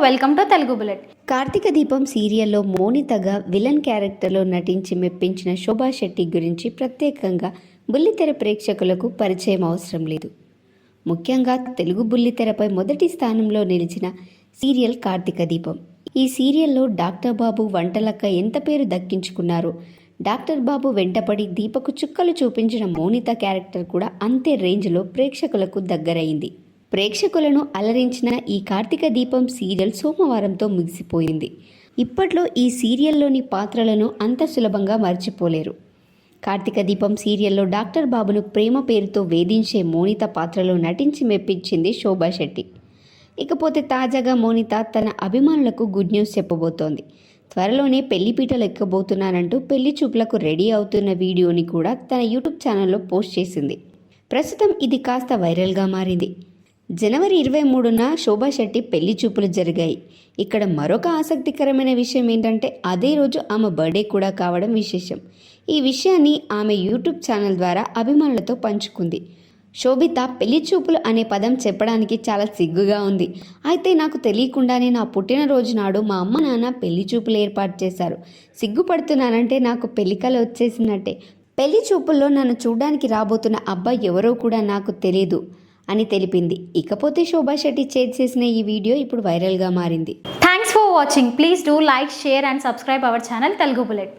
Welcome to Telugu bullet. Karthika Deepam సీరియల్లో మోనితగా villain క్యారెక్టర్లో నటించి మెప్పించిన శోభా శెట్టి గురించి ప్రత్యేకంగా బుల్లితెర ప్రేక్షకులకు పరిచయం అవసరం లేదు. ముఖ్యంగా తెలుగు బుల్లితెరపై మొదటి స్థానంలో నిలిచిన సీరియల్ కార్తీక దీపం. ఈ సీరియల్లో డాక్టర్ బాబు వంటలక్క ఎంత పేరు దక్కించుకున్నారో, డాక్టర్ బాబు వెంటపడి దీపకు చుక్కలు చూపించిన మోనిత క్యారెక్టర్ కూడా అంతే రేంజ్లో ప్రేక్షకులకు దగ్గరైంది. ప్రేక్షకులను అలరించిన ఈ కార్తీక దీపం సీరియల్ సోమవారంతో ముగిసిపోయింది. ఇప్పట్లో ఈ సీరియల్లోని పాత్రలను అంత సులభంగా మర్చిపోలేరు. కార్తీక దీపం సీరియల్లో డాక్టర్ బాబును ప్రేమ పేరుతో వేధించే మోనిత పాత్రలో నటించి మెప్పించింది శోభా శెట్టి. ఇకపోతే తాజాగా మోనిత తన అభిమానులకు గుడ్ న్యూస్ చెప్పబోతోంది. త్వరలోనే పెళ్లిపీటలు ఎక్కబోతున్నానంటూ పెళ్లి చూపులకు రెడీ అవుతున్న వీడియోని కూడా తన యూట్యూబ్ ఛానల్లో పోస్ట్ చేసింది. ప్రస్తుతం ఇది కాస్త వైరల్గా మారింది. జనవరి 23న శోభా శెట్టి పెళ్లి చూపులు జరిగాయి. ఇక్కడ మరొక ఆసక్తికరమైన విషయం ఏంటంటే అదే రోజు ఆమె బర్త్డే కూడా కావడం విశేషం. ఈ విషయాన్ని ఆమె యూట్యూబ్ ఛానల్ ద్వారా అభిమానులతో పంచుకుంది. శోభిత పెళ్లి చూపులు అనే పదం చెప్పడానికి చాలా సిగ్గుగా ఉంది. అయితే నాకు తెలియకుండానే నా పుట్టినరోజు నాడు మా అమ్మ నాన్న పెళ్లి చూపులు ఏర్పాటు చేశారు. సిగ్గుపడుతున్నానంటే నాకు పెళ్లికల వచ్చేసినట్టే. పెళ్లి చూపుల్లో నన్ను చూడ్డానికి రాబోతున్న అబ్బాయి ఎవరో కూడా నాకు తెలియదు అని తెలిపింది. ఇకపోతే శోభా శెట్టి చేసిన ఈ వీడియో ఇప్పుడు వైరల్గా మారింది. Thanks for watching. Please do like, share and subscribe our channel Telugu bullet.